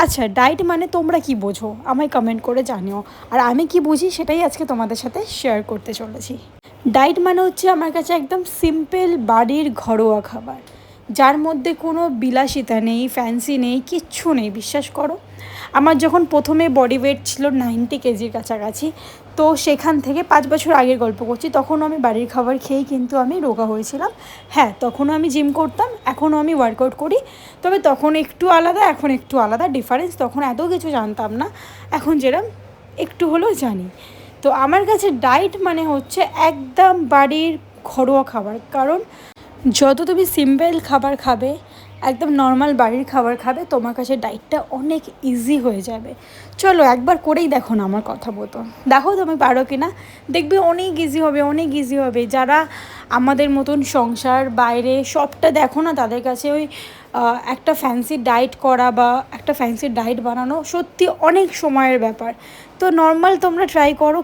আচ্ছা, ডায়েট মানে তোমরা কি বোঝো আমায় কমেন্ট করে জানিও। আর আমি কি বুঝি সেটাই আজকে তোমাদের সাথে শেয়ার করতে চলেছি। ডায়েট মানে হচ্ছে আমার কাছে একদম সিম্পল বাড়ির ঘরোয়া খাবার, যার মধ্যে কোনো বিলাসিতা নেই, ফ্যান্সি নেই, কিচ্ছু নেই। বিশ্বাস করো, আমার যখন প্রথমে বডি ওয়েট ছিল 90 কেজির কাছাকাছি, তো সেখান থেকে 5 বছর আগের গল্প করছি, তখনও আমি বাড়ির খাবার খেয়েই কিন্তু আমি রোগা হয়েছিলাম। হ্যাঁ, তখনও আমি জিম করতাম, এখনও আমি ওয়ার্কআউট করি, তবে তখন একটু আলাদা, এখন একটু আলাদা ডিফারেন্স। তখন এত কিছু জানতাম না, এখন যেরকম একটু হলেও জানি। তো আমার কাছে ডায়েট মানে হচ্ছে একদম বাড়ির ঘরোয়া খাবার। কারণ যত তুমি সিম্পল খাবার খাবে, একদম নর্মাল বাড়ির খাবার খাবে, তোমার কাছে ডায়েটটা অনেক ইজি হয়ে যাবে। চলো একবার করেই দেখো না আমার কথা মতো, দেখো তুমি পারো কি না। দেখবে অনেক ইজি হবে, অনেক ইজি হবে। যারা আমাদের মতন সংসার বাইরে সবটা দেখো না, তাদের কাছে ওই একটা ফ্যান্সি ডায়েট করা বা একটা ফ্যান্সি ডায়েট বানানো সত্যি অনেক সময়ের ব্যাপার। তো নর্মাল তোমরা ট্রাই করো,